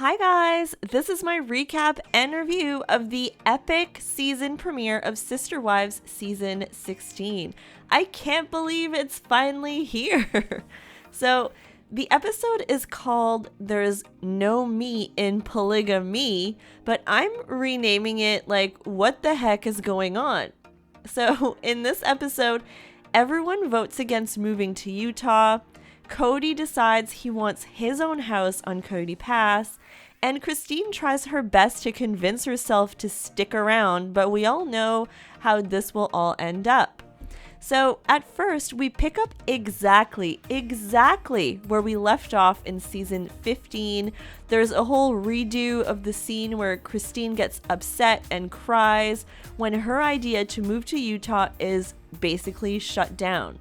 Hi guys, this is my recap and review of the epic season premiere of Sister Wives season 16. I can't believe it's finally here. So the episode is called There's No Me in Polygamy, but I'm renaming it like what the heck is going on? So in this episode, everyone votes against moving to Utah. Kody decides he wants his own house on Coyote Pass, and Christine tries her best to convince herself to stick around, but we all know how this will all end up. So at first, we pick up exactly where we left off in season 15. There's a whole redo of the scene where Christine gets upset and cries when her idea to move to Utah is basically shut down.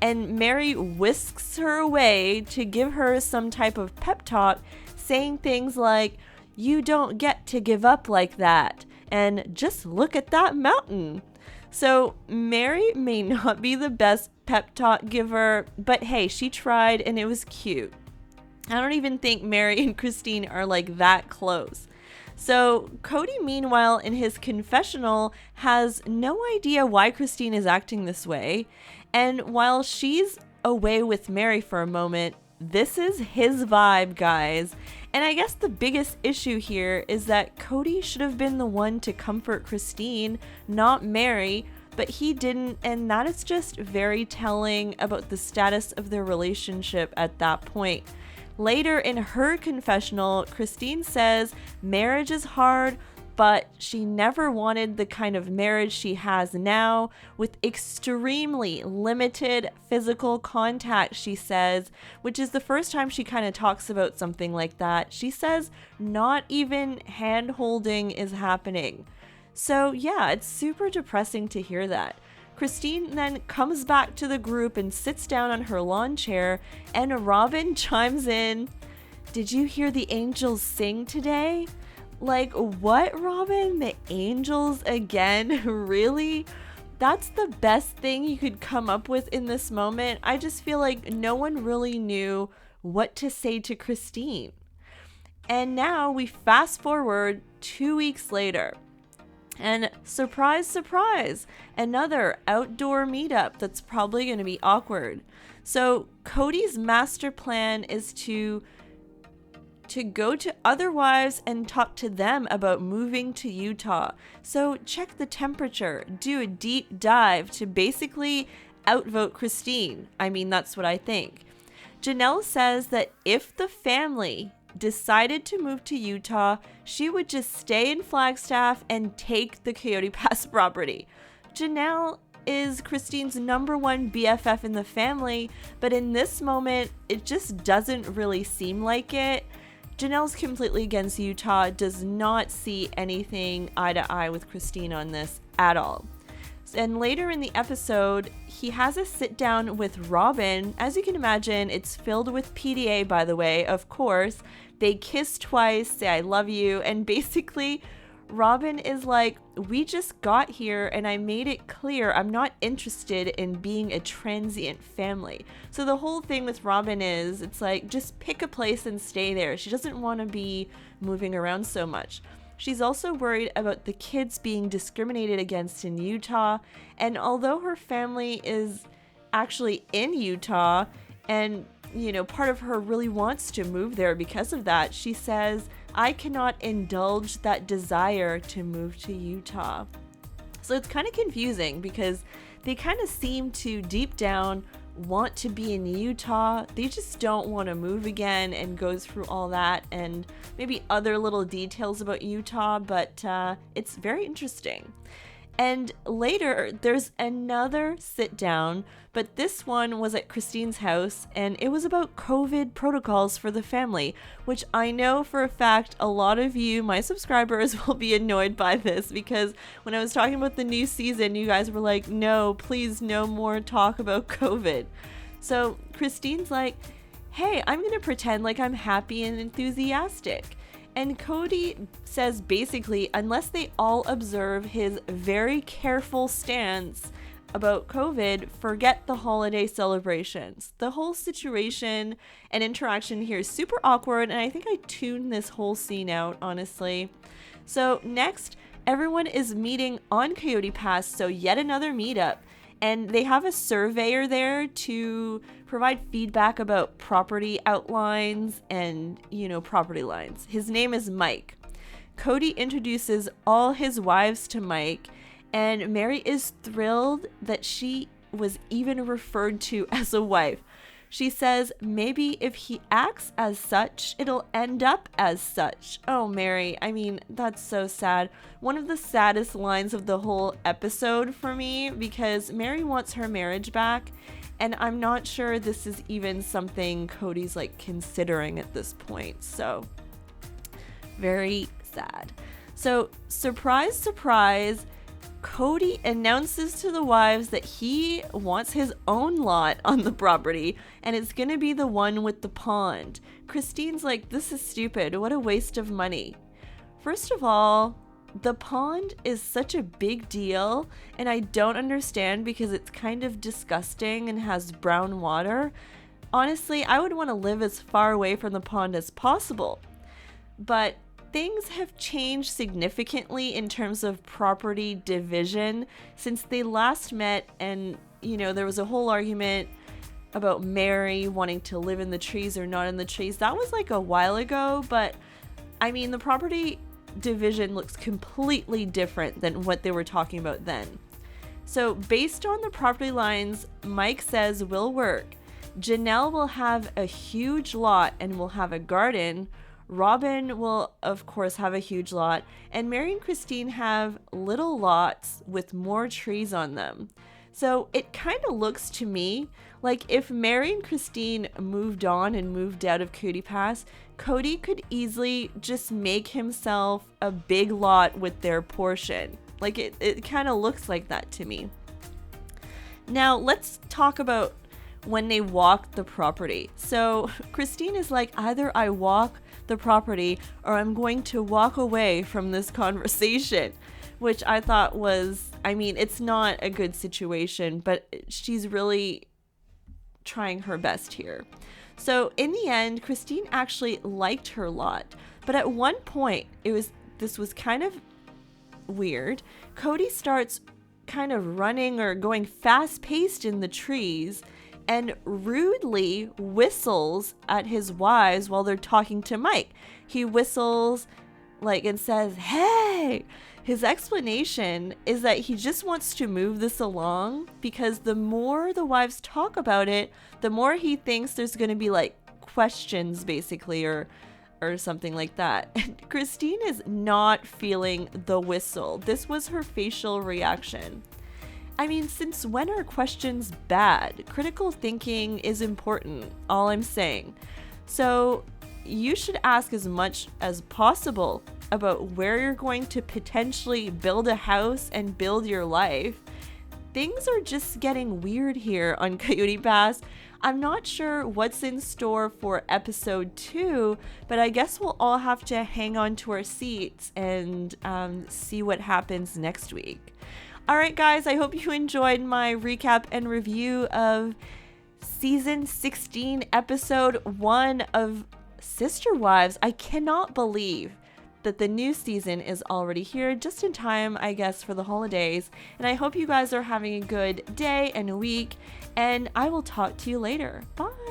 And Mary whisks her away to give her some type of pep talk, saying things like, "You don't get to give up like that," and "just look at that mountain." So Mary may not be the best pep talk giver, but hey, she tried and it was cute. I don't even think Mary and Christine are like that close. So Kody, meanwhile, in his confessional, has no idea why Christine is acting this way. And while she's away with Mary for a moment, this is his vibe, guys. And I guess the biggest issue here is that Kody should have been the one to comfort Christine, not Mary, but he didn't, and that is just very telling about the status of their relationship at that point. Later in her confessional, Christine says marriage is hard, but she never wanted the kind of marriage she has now, with extremely limited physical contact, she says, which is the first time she kind of talks about something like that. She says not even hand holding is happening. So yeah, it's super depressing to hear that. Christine then comes back to the group and sits down on her lawn chair, and Robin chimes in, "Did you hear the angels sing today?" Like, what, Robin? The angels again? Really? That's the best thing you could come up with in this moment. I just feel like no one really knew what to say to Christine. And now we fast forward 2 weeks later. And surprise, surprise, another outdoor meetup that's probably going to be awkward. So Kody's master plan is to go to other wives and talk to them about moving to Utah. So check the temperature, do a deep dive to basically outvote Christine. I mean, that's what I think. Janelle says that if the family decided to move to Utah, she would just stay in Flagstaff and take the Coyote Pass property. Janelle is Christine's number one BFF in the family, but in this moment, it just doesn't really seem like it. Janelle's completely against Utah, does not see anything eye to eye with Christine on this at all. And later in the episode, he has a sit down with Robin. As you can imagine, it's filled with PDA, by the way, of course. They kiss twice, say I love you, and basically Robin is like, "We just got here and I made it clear I'm not interested in being a transient family." So the whole thing with Robin is, it's like, just pick a place and stay there. She doesn't want to be moving around so much. She's also worried about the kids being discriminated against in Utah. And although her family is actually in Utah and, part of her really wants to move there because of that, she says, "I cannot indulge that desire to move to Utah." So it's kind of confusing because they kind of seem to deep down want to be in Utah. They just don't want to move again and go through all that and maybe other little details about Utah, but it's very interesting. And later, there's another sit down, but this one was at Christine's house, and it was about COVID protocols for the family, which I know for a fact a lot of you, my subscribers, will be annoyed by this, because when I was talking about the new season, you guys were like, "No, please, no more talk about COVID." So Christine's like, "Hey, I'm going to pretend like I'm happy and enthusiastic." And Kody says basically, unless they all observe his very careful stance, about COVID, forget the holiday celebrations. The whole situation and interaction here is super awkward, and I think I tuned this whole scene out, honestly. So next, everyone is meeting on Coyote Pass, so yet another meetup. And they have a surveyor there to provide feedback about property outlines and, property lines. His name is Mike. Kody introduces all his wives to Mike, and Mary is thrilled that she was even referred to as a wife. She says maybe if he acts as such, it'll end up as such. Oh, Mary, I mean, that's so sad. One of the saddest lines of the whole episode for me, because Mary wants her marriage back, and I'm not sure this is even something Kody's considering at this point. So, very sad. So, surprise, surprise, Kody announces to the wives that he wants his own lot on the property, and it's gonna be the one with the pond. Christine's like, this is stupid. What a waste of money. First of all, the pond is such a big deal, and I don't understand because it's kind of disgusting and has brown water. Honestly, I would want to live as far away from the pond as possible. But things have changed significantly in terms of property division since they last met, and there was a whole argument about Mary wanting to live in the trees or not in the trees. That was a while ago, but I mean the property division looks completely different than what they were talking about then. So based on the property lines Mike says will work, Janelle will have a huge lot and will have a garden. Robin will, of course, have a huge lot, and Mary and Christine have little lots with more trees on them. So it kind of looks to me like if Mary and Christine moved on and moved out of Coyote Pass, Kody could easily just make himself a big lot with their portion. It kind of looks like that to me. Now, let's talk about when they walk the property. So Christine is like, either I walk the property or I'm going to walk away from this conversation, which I thought was, it's not a good situation, but she's really trying her best here. So in the end, Christine actually liked her lot, but at one point this was kind of weird. Kody starts kind of running or going fast paced in the trees and rudely whistles at his wives while they're talking to Mike. He whistles and says, "Hey!" His explanation is that he just wants to move this along because the more the wives talk about it, the more he thinks there's going to be questions basically or something like that. And Christine is not feeling the whistle. This was her facial reaction. Since when are questions bad? Critical thinking is important, all I'm saying. So you should ask as much as possible about where you're going to potentially build a house and build your life. Things are just getting weird here on Coyote Pass. I'm not sure what's in store for episode 2, but I guess we'll all have to hang on to our seats and see what happens next week. All right, guys, I hope you enjoyed my recap and review of season 16, episode 1 of Sister Wives. I cannot believe that the new season is already here, just in time, I guess, for the holidays. And I hope you guys are having a good day and week, and I will talk to you later. Bye.